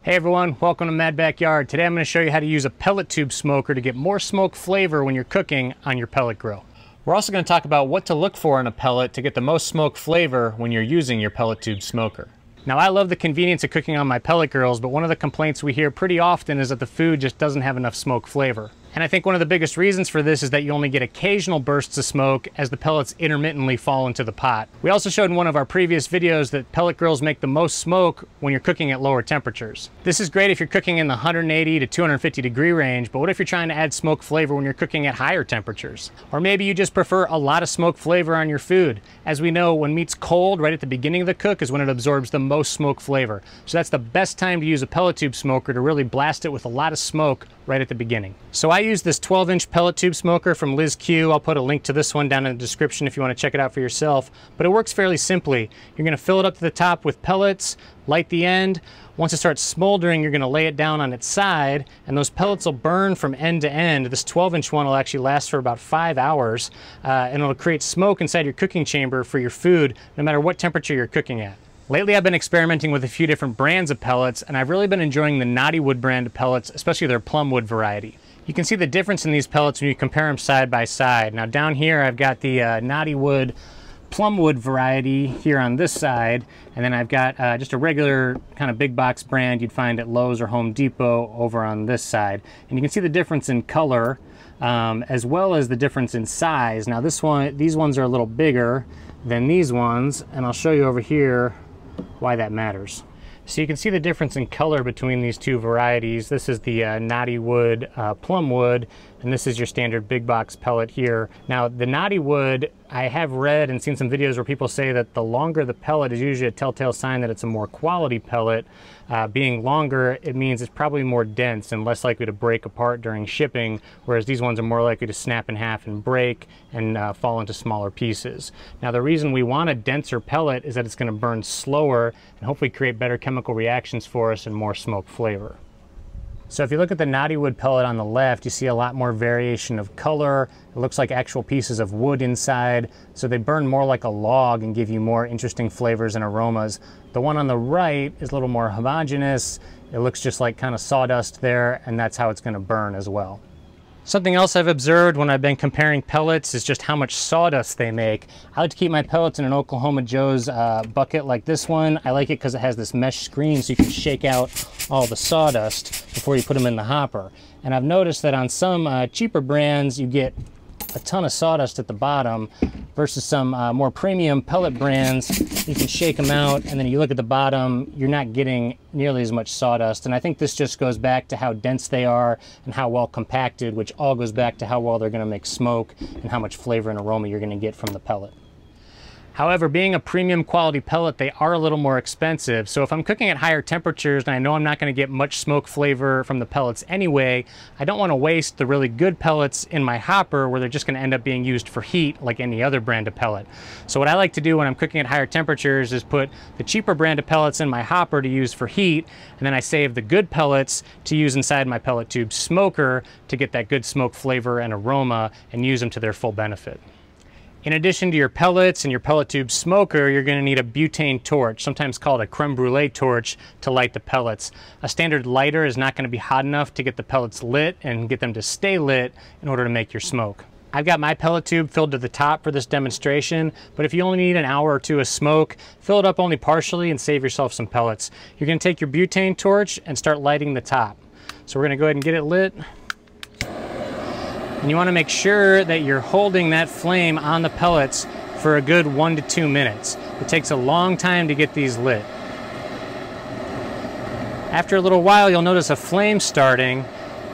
Hey everyone, welcome to Mad Backyard. Today I'm going to show you how to use a pellet tube smoker to get more smoke flavor when you're cooking on your pellet grill. We're also going to talk about what to look for in a pellet to get the most smoke flavor when you're using your pellet tube smoker. Now I love the convenience of cooking on my pellet grills, but one of the complaints we hear pretty often is that the food just doesn't have enough smoke flavor. And I think one of the biggest reasons for this is that you only get occasional bursts of smoke as the pellets intermittently fall into the pot. We also showed in one of our previous videos that pellet grills make the most smoke when you're cooking at lower temperatures. This is great if you're cooking in the 180 to 250 degree range, but what if you're trying to add smoke flavor when you're cooking at higher temperatures? Or maybe you just prefer a lot of smoke flavor on your food. As we know, when meat's cold, right at the beginning of the cook is when it absorbs the most smoke flavor. So that's the best time to use a pellet tube smoker to really blast it with a lot of smoke right at the beginning. So I use this 12-inch pellet tube smoker from LizzQ. I'll put a link to this one down in the description if you want to check it out for yourself. But it works fairly simply. You're going to fill it up to the top with pellets, light the end. Once it starts smoldering, you're going to lay it down on its side, and those pellets will burn from end to end. This 12-inch one will actually last for about 5 hours, and it'll create smoke inside your cooking chamber for your food, no matter what temperature you're cooking at. Lately, I've been experimenting with a few different brands of pellets, and I've really been enjoying the Knotty wood brand of pellets, especially their Plum wood variety. You can see the difference in these pellets when you compare them side by side. Now down here, I've got the Knotty wood Plum wood variety here on this side, and then I've got just a regular kind of big box brand you'd find at Lowe's or Home Depot over on this side. And you can see the difference in color, as well as the difference in size. Now these ones are a little bigger than these ones, and I'll show you over here why that matters. So you can see the difference in color between these two varieties. This is the Knotty wood, Plum wood, and this is your standard big box pellet here. Now the Knotty wood, I have read and seen some videos where people say that the longer the pellet is usually a telltale sign that it's a more quality pellet. Being longer, it means it's probably more dense and less likely to break apart during shipping, whereas these ones are more likely to snap in half and break and fall into smaller pieces. Now the reason we want a denser pellet is that it's going to burn slower and hopefully create better chemical reactions for us and more smoke flavor. So if you look at the Knotty wood pellet on the left, you see a lot more variation of color. It looks like actual pieces of wood inside, so they burn more like a log and give you more interesting flavors and aromas. The one on the right is a little more homogeneous. It looks just like kind of sawdust there, and that's how it's going to burn as well. Something else I've observed when I've been comparing pellets is just how much sawdust they make. I like to keep my pellets in an Oklahoma Joe's bucket like this one. I like it because it has this mesh screen so you can shake out all the sawdust before you put them in the hopper. And I've noticed that on some cheaper brands you get a ton of sawdust at the bottom versus some more premium pellet brands. You can shake them out, and then you look at the bottom, you're not getting nearly as much sawdust. And I think this just goes back to how dense they are and how well compacted, which all goes back to how well they're going to make smoke and how much flavor and aroma you're going to get from the pellet. However, being a premium quality pellet, they are a little more expensive. So if I'm cooking at higher temperatures and I know I'm not going to get much smoke flavor from the pellets anyway, I don't want to waste the really good pellets in my hopper where they're just going to end up being used for heat like any other brand of pellet. So what I like to do when I'm cooking at higher temperatures is put the cheaper brand of pellets in my hopper to use for heat, and then I save the good pellets to use inside my pellet tube smoker to get that good smoke flavor and aroma and use them to their full benefit. In addition to your pellets and your pellet tube smoker, you're going to need a butane torch, sometimes called a creme brulee torch, to light the pellets. A standard lighter is not going to be hot enough to get the pellets lit and get them to stay lit in order to make your smoke. I've got my pellet tube filled to the top for this demonstration, but if you only need an hour or two of smoke, fill it up only partially and save yourself some pellets. You're going to take your butane torch and start lighting the top. So we're going to go ahead and get it lit. And you want to make sure that you're holding that flame on the pellets for a good 1 to 2 minutes. It takes a long time to get these lit. After a little while, you'll notice a flame starting,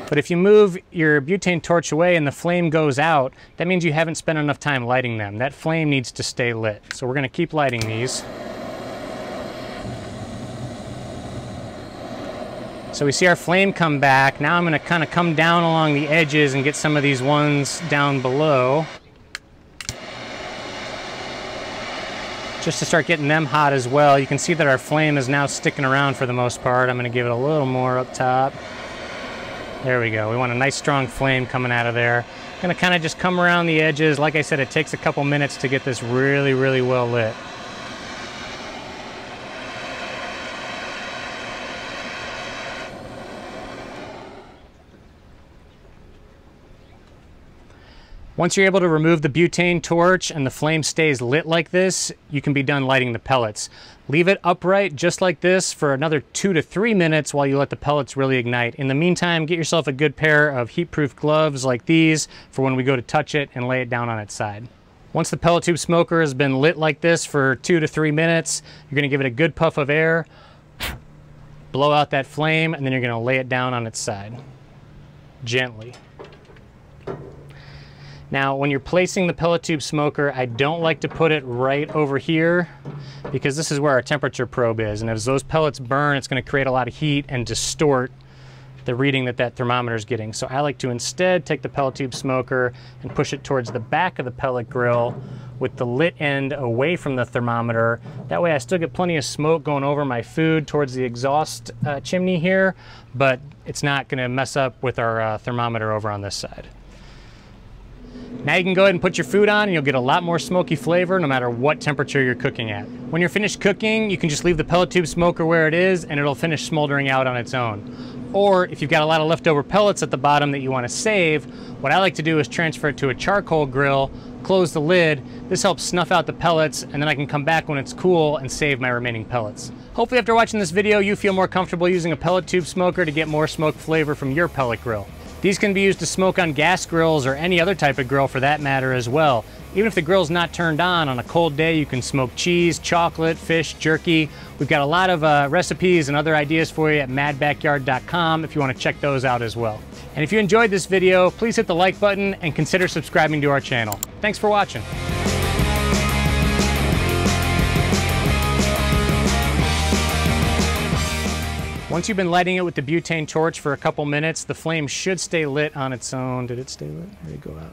but if you move your butane torch away and the flame goes out, that means you haven't spent enough time lighting them. That flame needs to stay lit. So we're going to keep lighting these. So we see our flame come back. Now I'm going to kind of come down along the edges and get some of these ones down below, just to start getting them hot as well. You can see that our flame is now sticking around for the most part. I'm going to give it a little more up top. There we go. We want a nice strong flame coming out of there. I'm going to kind of just come around the edges. Like I said, it takes a couple minutes to get this really, really well lit. Once you're able to remove the butane torch and the flame stays lit like this, you can be done lighting the pellets. Leave it upright just like this for another 2 to 3 minutes while you let the pellets really ignite. In the meantime, get yourself a good pair of heat-proof gloves like these for when we go to touch it and lay it down on its side. Once the pellet tube smoker has been lit like this for 2 to 3 minutes, you're gonna give it a good puff of air, blow out that flame, and then you're gonna lay it down on its side, gently. Now, when you're placing the pellet tube smoker, I don't like to put it right over here because this is where our temperature probe is. And as those pellets burn, it's going to create a lot of heat and distort the reading that thermometer is getting. So I like to instead take the pellet tube smoker and push it towards the back of the pellet grill with the lit end away from the thermometer. That way I still get plenty of smoke going over my food towards the exhaust chimney here, but it's not going to mess up with our thermometer over on this side. Now you can go ahead and put your food on and you'll get a lot more smoky flavor no matter what temperature you're cooking at. When you're finished cooking, you can just leave the pellet tube smoker where it is and it'll finish smoldering out on its own. Or if you've got a lot of leftover pellets at the bottom that you want to save, what I like to do is transfer it to a charcoal grill, close the lid. This helps snuff out the pellets, and then I can come back when it's cool and save my remaining pellets. Hopefully after watching this video, you feel more comfortable using a pellet tube smoker to get more smoke flavor from your pellet grill. These can be used to smoke on gas grills or any other type of grill for that matter as well. Even if the grill's not turned on a cold day, you can smoke cheese, chocolate, fish, jerky. We've got a lot of recipes and other ideas for you at madbackyard.com if you want to check those out as well. And if you enjoyed this video, please hit the like button and consider subscribing to our channel. Thanks for watching. Once you've been lighting it with the butane torch for a couple minutes, the flame should stay lit on its own. Did it stay lit? There you go out.